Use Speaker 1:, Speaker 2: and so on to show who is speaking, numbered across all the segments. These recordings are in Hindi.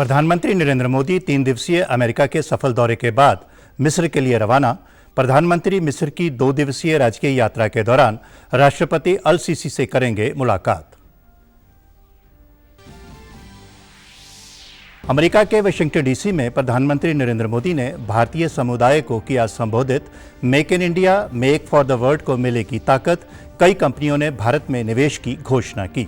Speaker 1: प्रधानमंत्री नरेंद्र मोदी 3 दिवसीय अमेरिका के सफल दौरे के बाद मिस्र के लिए रवाना। प्रधानमंत्री मिस्र की 2 दिवसीय राजकीय यात्रा के दौरान राष्ट्रपति अल सीसी से करेंगे मुलाकात। अमेरिका के वाशिंगटन डीसी में प्रधानमंत्री नरेंद्र मोदी ने भारतीय समुदाय को किया संबोधित। Make in India, make for the world को मिलेगी ताकत। कई कंपनियों ने भारत में निवेश की घोषणा की।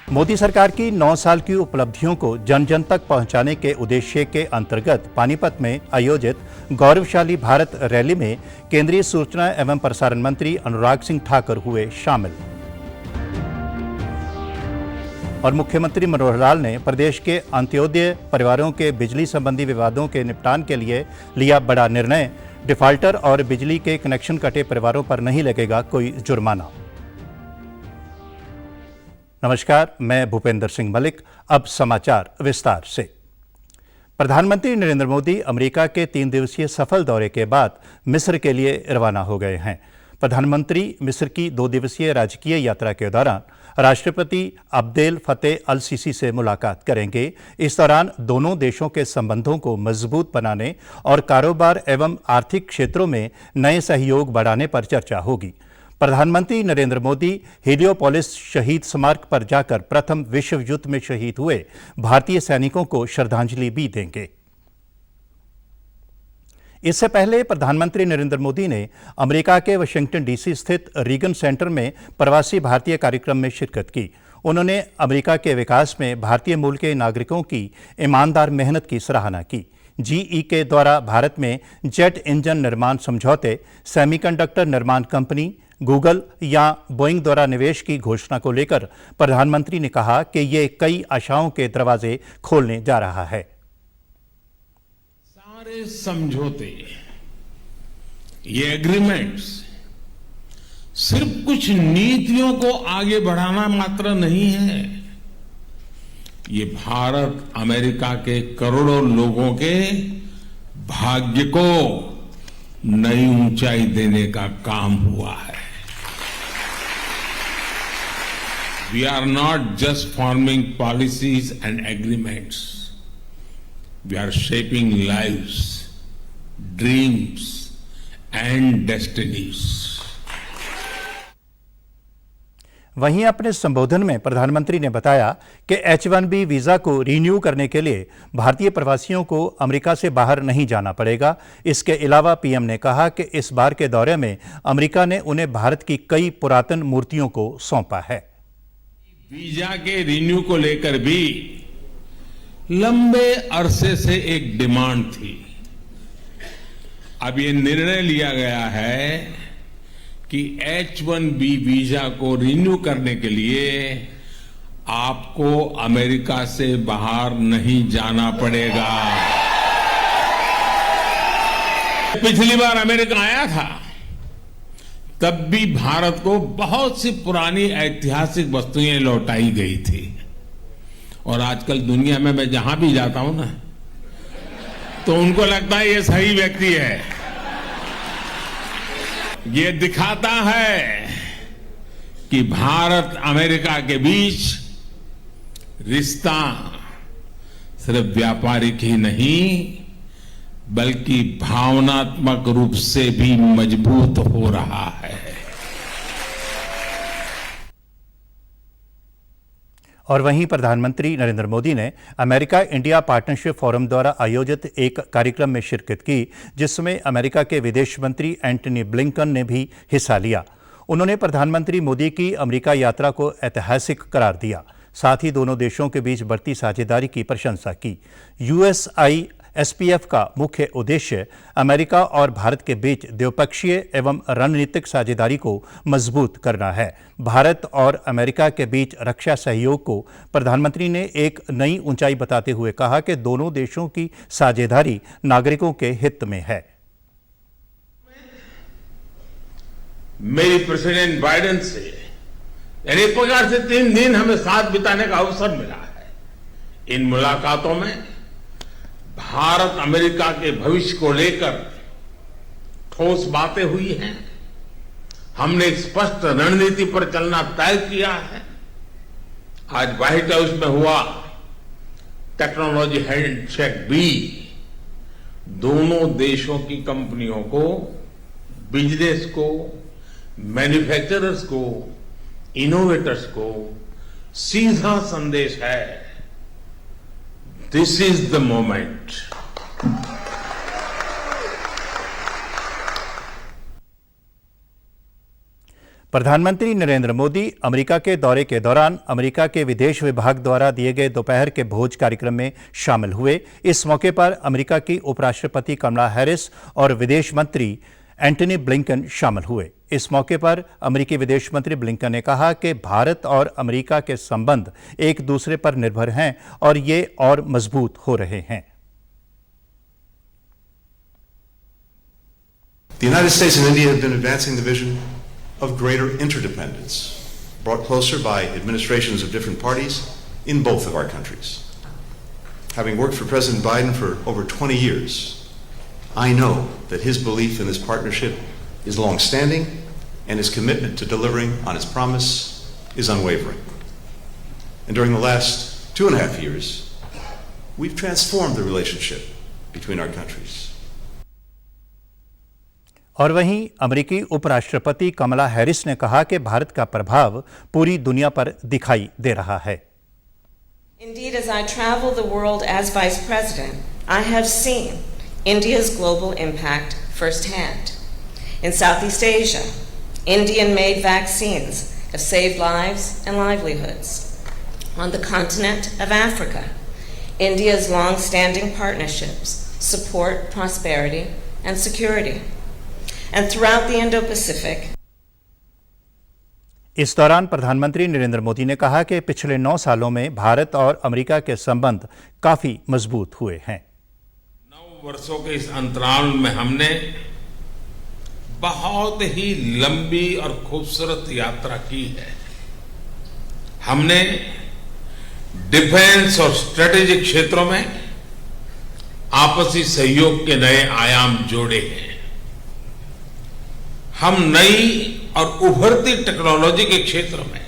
Speaker 1: मोदी सरकार की 9 साल की उपलब्धियों को जन जन तक पहुंचाने के उद्देश्य के अंतर्गत पानीपत में आयोजित गौरवशाली भारत रैली में केंद्रीय सूचना एवं प्रसारण मंत्री अनुराग सिंह ठाकुर हुए शामिल। और मुख्यमंत्री मनोहर लाल ने प्रदेश के अंत्योदय परिवारों के बिजली संबंधी विवादों के निपटान के लिए लिया बड़ा निर्णय। डिफाल्टर और बिजली के कनेक्शन कटे परिवारों पर नहीं लगेगा कोई जुर्माना। नमस्कार, मैं भूपेंद्र सिंह मलिक। अब समाचार विस्तार से। प्रधानमंत्री नरेंद्र मोदी अमेरिका के 3 दिवसीय सफल दौरे के बाद मिस्र के लिए रवाना हो गए हैं। प्रधानमंत्री मिस्र की 2 दिवसीय राजकीय यात्रा के दौरान राष्ट्रपति अब्देल फतेह अल सीसी से मुलाकात करेंगे। इस दौरान दोनों देशों के संबंधों को मजबूत बनाने और कारोबार एवं आर्थिक क्षेत्रों में नए सहयोग बढ़ाने पर चर्चा होगी। प्रधानमंत्री नरेंद्र मोदी हेलियोपोलिस शहीद स्मारक पर जाकर प्रथम विश्व युद्ध में शहीद हुए भारतीय सैनिकों को श्रद्धांजलि भी देंगे। इससे पहले प्रधानमंत्री नरेंद्र मोदी ने अमेरिका के वाशिंगटन डीसी स्थित रीगन सेंटर में प्रवासी भारतीय कार्यक्रम में शिरकत की। उन्होंने अमेरिका के विकास में भारतीय मूल के नागरिकों की ईमानदार मेहनत की सराहना की। जीई के द्वारा भारत में जेट इंजन निर्माण समझौते, सेमीकंडक्टर निर्माण कंपनी, गूगल या बोइंग द्वारा निवेश की घोषणा को लेकर प्रधानमंत्री ने कहा कि ये कई आशाओं के दरवाजे खोलने जा रहा है।
Speaker 2: सारे समझौते, ये एग्रीमेंट्स सिर्फ कुछ नीतियों को आगे बढ़ाना मात्र नहीं है, ये भारत अमेरिका के करोड़ों लोगों के भाग्य को नई ऊंचाई देने का काम हुआ है। We are not just forming policies and agreements. We are shaping lives, dreams and destinies.
Speaker 1: वहीं अपने संबोधन में प्रधानमंत्री ने बताया कि H-1B वीजा को रिन्यू करने के लिए भारतीय प्रवासियों को अमेरिका से बाहर नहीं जाना पड़ेगा। इसके अलावा पीएम ने कहा कि इस बार के दौरे में अमेरिका ने उन्हें भारत की कई पुरातन मूर्तियों को सौंपा है।
Speaker 2: वीजा के रिन्यू को लेकर भी लंबे अरसे से एक डिमांड थी। अब ये निर्णय लिया गया है कि H-1B वीजा को रिन्यू करने के लिए आपको अमेरिका से बाहर नहीं जाना पड़ेगा। पिछली बार अमेरिका आया था तब भी भारत को बहुत सी पुरानी ऐतिहासिक वस्तुएं लौटाई गई थी। और आजकल दुनिया में मैं जहां भी जाता हूं ना, तो उनको लगता है ये सही व्यक्ति है। ये दिखाता है कि भारत अमेरिका के बीच रिश्ता सिर्फ व्यापारिक ही नहीं बल्कि भावनात्मक रूप से भी मजबूत हो रहा है।
Speaker 1: और वहीं प्रधानमंत्री नरेंद्र मोदी ने अमेरिका इंडिया पार्टनरशिप फोरम द्वारा आयोजित एक कार्यक्रम में शिरकत की, जिसमें अमेरिका के विदेश मंत्री एंटनी ब्लिंकन ने भी हिस्सा लिया। उन्होंने प्रधानमंत्री मोदी की अमेरिका यात्रा को ऐतिहासिक करार दिया। साथ ही दोनों देशों के बीच बढ़ती साझेदारी की प्रशंसा की। USISPF का मुख्य उद्देश्य अमेरिका और भारत के बीच द्विपक्षीय एवं रणनीतिक साझेदारी को मजबूत करना है। भारत और अमेरिका के बीच रक्षा सहयोग को प्रधानमंत्री ने एक नई ऊंचाई बताते हुए कहा कि दोनों देशों की साझेदारी नागरिकों के हित में है।
Speaker 2: मेरी प्रेसिडेंट बाइडेन से एक प्रकार से 3 दिन हमें साथ बिताने का अवसर मिला है। इन मुलाकातों में भारत अमेरिका के भविष्य को लेकर ठोस बातें हुई हैं। हमने एक स्पष्ट रणनीति पर चलना तय किया है। आज व्हाइट हाउस में हुआ टेक्नोलॉजी हैंडशेक भी दोनों देशों की कंपनियों को, बिजनेस को, मैन्युफैक्चरर्स को, इनोवेटर्स को सीधा संदेश है, दिस इज द मोमेंट।
Speaker 1: प्रधानमंत्री नरेंद्र मोदी अमेरिका के दौरे के दौरान अमेरिका के विदेश विभाग द्वारा दिए गए दोपहर के भोज कार्यक्रम में शामिल हुए। इस मौके पर अमेरिका की उपराष्ट्रपति कमला हैरिस और विदेश मंत्री एंटनी ब्लिंकन शामिल हुए। इस मौके पर अमेरिकी विदेश मंत्री ब्लिंकन ने कहा कि भारत और अमेरिका के संबंध एक दूसरे पर निर्भर हैं और ये और मजबूत हो रहे हैं।
Speaker 3: The United States and India have been advancing the vision of greater interdependence, brought closer by administrations of different parties in both of our countries. Having worked for President Biden for over 20 years, I know that his belief in this partnership is long-standing and his commitment to delivering on its promise is unwavering. And during the last 2.5 years, we've transformed the relationship between our countries.
Speaker 1: और वहीं अमेरिकी उपराष्ट्रपति कमला हैरिस ने कहा कि भारत का प्रभाव पूरी दुनिया पर दिखाई दे रहा है।
Speaker 4: Indeed, as I travel the world as Vice President, I have seen India's global impact firsthand. In Southeast Asia, Indian-made vaccines have saved lives and livelihoods. On the continent of Africa, India's long-standing partnerships support prosperity and security. And throughout the Indo-Pacific.
Speaker 1: इस दौरान प्रधानमंत्री नरेंद्र मोदी ने कहा कि पिछले 9 सालों में भारत और अमेरिका के संबंध काफी मजबूत हुए हैं।
Speaker 2: 9 वर्षों के इस अंतराल में हमने बहुत ही लंबी और खूबसूरत यात्रा की है। हमने डिफेंस और स्ट्रेटेजिक क्षेत्रों में आपसी सहयोग के नए आयाम जोड़े हैं। हम नई और उभरती टेक्नोलॉजी के क्षेत्र में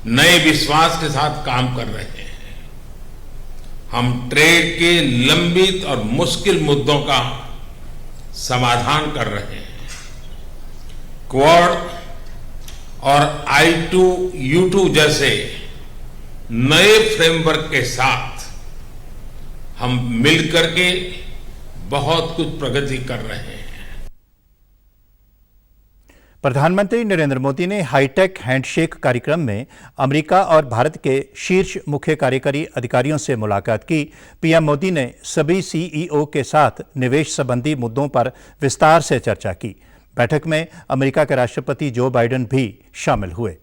Speaker 2: नए विश्वास के साथ काम कर रहे हैं। हम ट्रेड के लंबित और मुश्किल मुद्दों का समाधान कर रहे हैं। क्वाड और I2U2 जैसे नए फ्रेमवर्क के साथ हम मिलकर के बहुत कुछ प्रगति कर रहे हैं।
Speaker 1: प्रधानमंत्री नरेंद्र मोदी ने हाईटेक हैंडशेक कार्यक्रम में अमेरिका और भारत के शीर्ष मुख्य कार्यकारी अधिकारियों से मुलाकात की। पीएम मोदी ने सभी सीईओ के साथ निवेश संबंधी मुद्दों पर विस्तार से चर्चा की। बैठक में अमेरिका के राष्ट्रपति जो बाइडेन भी शामिल हुए।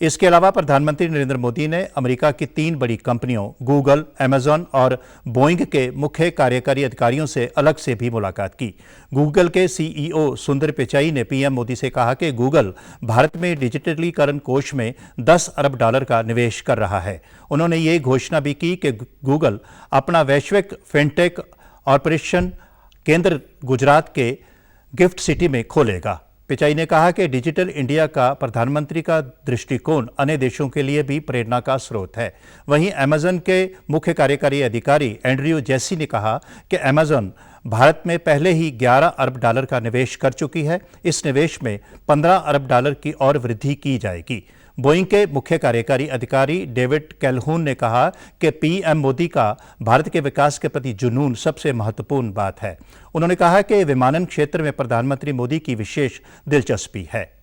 Speaker 1: इसके अलावा प्रधानमंत्री नरेंद्र मोदी ने अमेरिका की 3 बड़ी कंपनियों गूगल, अमेजॉन और बोइंग के मुख्य कार्यकारी अधिकारियों से अलग से भी मुलाकात की। गूगल के सीईओ सुंदर पिचाई ने पीएम मोदी से कहा कि गूगल भारत में डिजिटलीकरण कोष में $10 अरब का निवेश कर रहा है। उन्होंने ये घोषणा भी की कि गूगल अपना वैश्विक फिनटेक ऑपरेशन केंद्र गुजरात के गिफ्ट सिटी में खोलेगा। पिचाई ने कहा कि डिजिटल इंडिया का प्रधानमंत्री का दृष्टिकोण अन्य देशों के लिए भी प्रेरणा का स्रोत है। वहीं अमेजन के मुख्य कार्यकारी अधिकारी एंड्रयू जेसी ने कहा कि अमेजन भारत में पहले ही $11 अरब का निवेश कर चुकी है। इस निवेश में $15 अरब की और वृद्धि की जाएगी। बोइंग के मुख्य कार्यकारी अधिकारी डेविड कैलहून ने कहा कि पीएम मोदी का भारत के विकास के प्रति जुनून सबसे महत्वपूर्ण बात है। उन्होंने कहा कि विमानन क्षेत्र में प्रधानमंत्री मोदी की विशेष दिलचस्पी है।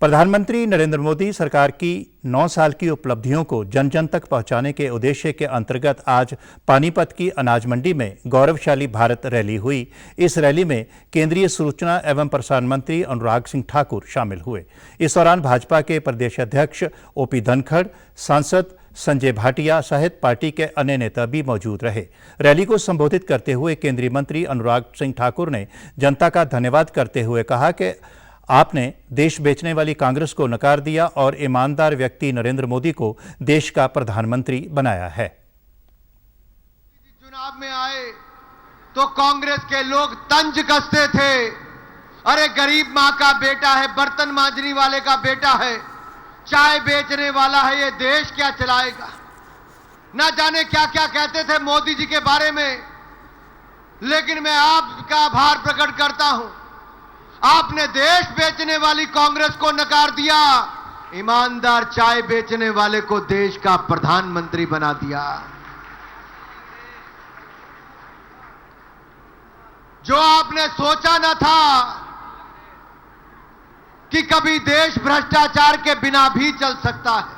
Speaker 1: प्रधानमंत्री नरेंद्र मोदी सरकार की 9 साल की उपलब्धियों को जन जन तक पहुंचाने के उद्देश्य के अंतर्गत आज पानीपत की अनाज मंडी में गौरवशाली भारत रैली हुई। इस रैली में केंद्रीय सूचना एवं प्रसारण मंत्री अनुराग सिंह ठाकुर शामिल हुए। इस दौरान भाजपा के प्रदेश अध्यक्ष ओपी धनखड़, सांसद संजय भाटिया सहित पार्टी के अन्य नेता भी मौजूद रहे। रैली को संबोधित करते हुए केंद्रीय मंत्री अनुराग सिंह ठाकुर ने जनता का धन्यवाद करते हुए कहा कि आपने देश बेचने वाली कांग्रेस को नकार दिया और ईमानदार व्यक्ति नरेंद्र मोदी को देश का प्रधानमंत्री बनाया है।
Speaker 5: चुनाव में आए तो कांग्रेस के लोग तंज कसते थे, अरे गरीब मां का बेटा है, बर्तन मांजने वाले का बेटा है, चाय बेचने वाला है ये देश क्या चलाएगा। ना जाने क्या क्या कहते थे मोदी जी के बारे में, लेकिन मैं आपका आभार प्रकट करता हूं। आपने देश बेचने वाली कांग्रेस को नकार दिया, ईमानदार चाय बेचने वाले को देश का प्रधानमंत्री बना दिया। जो आपने सोचा न था कि कभी देश भ्रष्टाचार के बिना भी चल सकता है,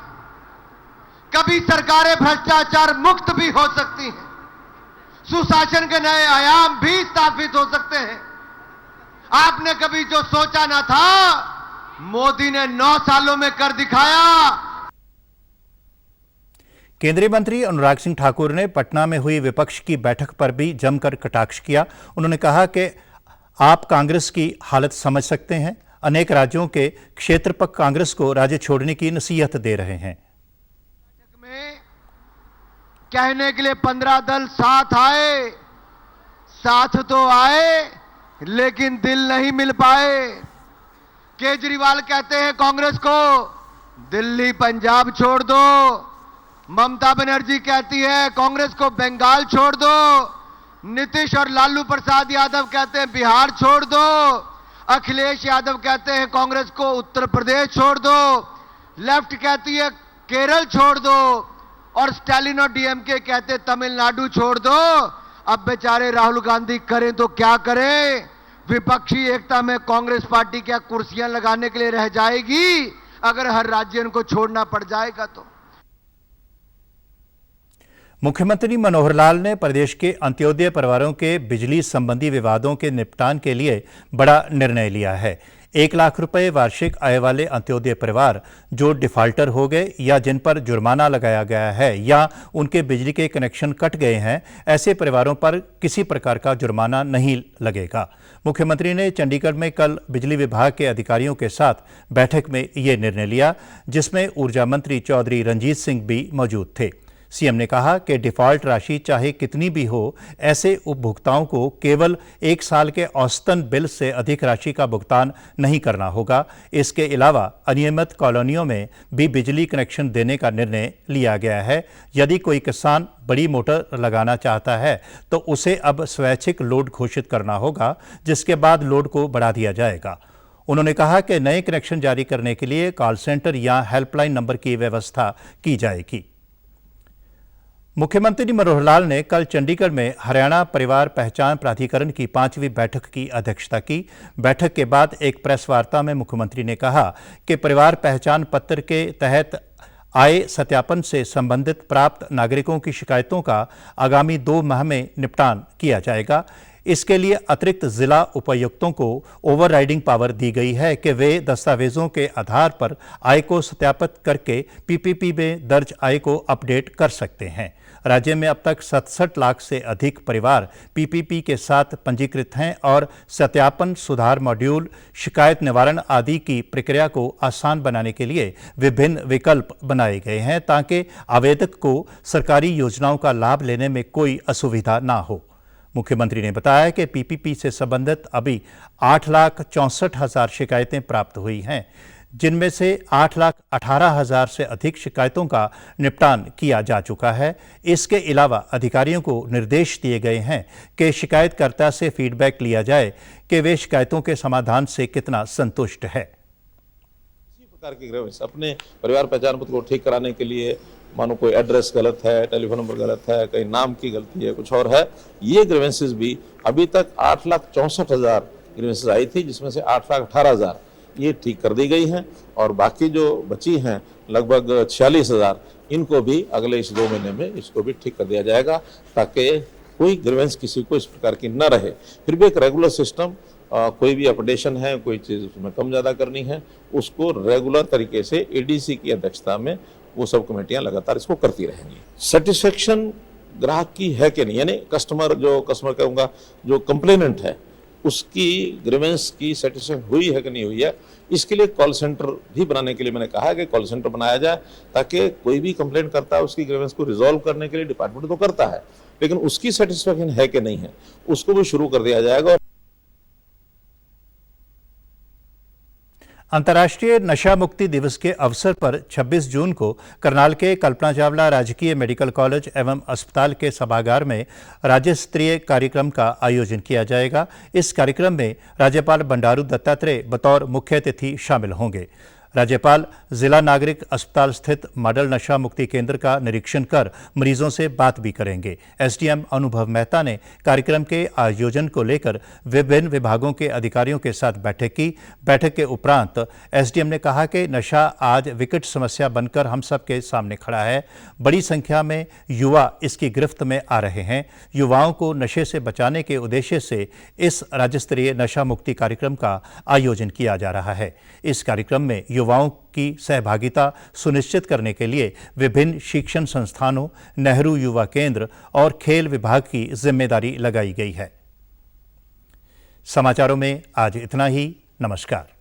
Speaker 5: कभी सरकारें भ्रष्टाचार मुक्त भी हो सकती हैं, सुशासन के नए आयाम भी स्थापित हो सकते हैं। आपने कभी जो सोचा न था, मोदी ने 9 सालों में कर दिखाया।
Speaker 1: केंद्रीय मंत्री अनुराग सिंह ठाकुर ने पटना में हुई विपक्ष की बैठक पर भी जमकर कटाक्ष किया। उन्होंने कहा कि आप कांग्रेस की हालत समझ सकते हैं, अनेक राज्यों के क्षेत्र पर कांग्रेस को राज्य छोड़ने की नसीहत दे रहे हैं।
Speaker 5: में कहने के लिए 15 दल साथ आए, साथ तो आए लेकिन दिल नहीं मिल पाए। केजरीवाल कहते हैं कांग्रेस को दिल्ली पंजाब छोड़ दो, ममता बनर्जी कहती है कांग्रेस को बंगाल छोड़ दो, नीतीश और लालू प्रसाद यादव कहते हैं बिहार छोड़ दो, अखिलेश यादव कहते हैं कांग्रेस को उत्तर प्रदेश छोड़ दो, लेफ्ट कहती है केरल छोड़ दो, और स्टालिन और डीएमके कहते हैं तमिलनाडु छोड़ दो। अब बेचारे राहुल गांधी करें तो क्या करें। विपक्षी एकता में कांग्रेस पार्टी क्या कुर्सियां लगाने के लिए रह जाएगी अगर हर राज्य को छोड़ना पड़ जाएगा तो।
Speaker 1: मुख्यमंत्री मनोहर लाल ने प्रदेश के अंत्योदय परिवारों के बिजली संबंधी विवादों के निपटान के लिए बड़ा निर्णय लिया है। 1 लाख रुपए वार्षिक आय वाले अंत्योदय परिवार जो डिफाल्टर हो गए या जिन पर जुर्माना लगाया गया है या उनके बिजली के कनेक्शन कट गए हैं, ऐसे परिवारों पर किसी प्रकार का जुर्माना नहीं लगेगा। मुख्यमंत्री ने चंडीगढ़ में कल बिजली विभाग के अधिकारियों के साथ बैठक में ये निर्णय लिया, जिसमें ऊर्जा मंत्री चौधरी रंजीत सिंह भी मौजूद थे। सीएम ने कहा कि डिफॉल्ट राशि चाहे कितनी भी हो, ऐसे उपभोक्ताओं को केवल 1 साल के औसतन बिल से अधिक राशि का भुगतान नहीं करना होगा। इसके अलावा अनियमित कॉलोनियों में भी बिजली कनेक्शन देने का निर्णय लिया गया है। यदि कोई किसान बड़ी मोटर लगाना चाहता है तो उसे अब स्वैच्छिक लोड घोषित करना होगा, जिसके बाद लोड को बढ़ा दिया जाएगा। उन्होंने कहा कि नए कनेक्शन जारी करने के लिए कॉल सेंटर या हेल्पलाइन नंबर की व्यवस्था की जाएगी। मुख्यमंत्री मनोहर लाल ने कल चंडीगढ़ में हरियाणा परिवार पहचान प्राधिकरण की 5वीं बैठक की अध्यक्षता की। बैठक के बाद एक प्रेस वार्ता में मुख्यमंत्री ने कहा कि परिवार पहचान पत्र के तहत आय सत्यापन से संबंधित प्राप्त नागरिकों की शिकायतों का आगामी 2 माह में निपटान किया जाएगा। इसके लिए अतिरिक्त जिला उपायुक्तों को ओवरराइडिंग पावर दी गई है कि वे दस्तावेजों के आधार पर आय को सत्यापित करके पीपीपी में दर्ज आय को अपडेट कर सकते हैं। राज्य में अब तक 67 लाख से अधिक परिवार पीपीपी के साथ पंजीकृत हैं और सत्यापन, सुधार मॉड्यूल, शिकायत निवारण आदि की प्रक्रिया को आसान बनाने के लिए विभिन्न विकल्प बनाए गए हैं ताकि आवेदक को सरकारी योजनाओं का लाभ लेने में कोई असुविधा ना हो। मुख्यमंत्री ने बताया कि पीपीपी से संबंधित अभी 8,64,000 शिकायतें प्राप्त हुई हैं, जिनमें से 8,18,000 से अधिक शिकायतों का निपटान किया जा चुका है। इसके अलावा अधिकारियों को निर्देश दिए गए हैं कि शिकायतकर्ता से फीडबैक लिया जाए कि वे शिकायतों के समाधान से कितना संतुष्ट है।
Speaker 6: इसी प्रकार की ग्रीवेंस अपने परिवार पहचान पत्र को ठीक कराने के लिए, मानो कोई एड्रेस गलत है, टेलीफोन नंबर गलत है, कहीं नाम की गलती है, कुछ और है, ये ग्रीवेंसेस भी अभी तक 8,64,000 ग्रीवेंसेस आई थी, जिसमें से 8,18,000 ये ठीक कर दी गई हैं और बाकी जो बची हैं लगभग 46,000, इनको भी अगले इस 2 महीने में इसको भी ठीक कर दिया जाएगा ताकि कोई ग्रीवेंस किसी को इस प्रकार की न रहे। फिर भी एक रेगुलर सिस्टम, कोई भी अपडेशन है, कोई चीज़ उसमें कम ज़्यादा करनी है, उसको रेगुलर तरीके से एडीसी की अध्यक्षता में वो सब कमेटियां लगातार इसको करती रहेंगी। सेटिस्फेक्शन ग्राहक की है कि नहीं, यानी कस्टमर कहूँगा जो कंप्लेनेंट है उसकी ग्रीवेंस की सेटिस्फेक्शन हुई है कि नहीं हुई है, इसके लिए कॉल सेंटर भी बनाने के लिए मैंने कहा है कि कॉल सेंटर बनाया जाए ताकि कोई भी कंप्लेंट करता है उसकी ग्रीवेंस को रिजॉल्व करने के लिए डिपार्टमेंट तो करता है, लेकिन उसकी सेटिस्फेक्शन है कि नहीं है उसको भी शुरू कर दिया जाएगा।
Speaker 1: अंतर्राष्ट्रीय नशा मुक्ति दिवस के अवसर पर 26 जून को करनाल के कल्पना चावला राजकीय मेडिकल कॉलेज एवं अस्पताल के सभागार में राज्य स्तरीय कार्यक्रम का आयोजन किया जाएगा। इस कार्यक्रम में राज्यपाल बंडारू दत्तात्रेय बतौर मुख्य अतिथि शामिल होंगे। राज्यपाल जिला नागरिक अस्पताल स्थित मॉडल नशा मुक्ति केंद्र का निरीक्षण कर मरीजों से बात भी करेंगे। एसडीएम अनुभव मेहता ने कार्यक्रम के आयोजन को लेकर विभिन्न विभागों के अधिकारियों के साथ बैठक की। बैठक के उपरांत एसडीएम ने कहा कि नशा आज विकट समस्या बनकर हम सब के सामने खड़ा है। बड़ी संख्या में युवा इसकी गिरफ्त में आ रहे हैं। युवाओं को नशे से बचाने के उद्देश्य से इस राज्य स्तरीय नशा मुक्ति कार्यक्रम का आयोजन किया जा रहा है। इस कार्यक्रम में युवाओं की सहभागिता सुनिश्चित करने के लिए विभिन्न शिक्षण संस्थानों, नेहरू युवा केंद्र और खेल विभाग की जिम्मेदारी लगाई गई है। समाचारों में आज इतना ही। नमस्कार।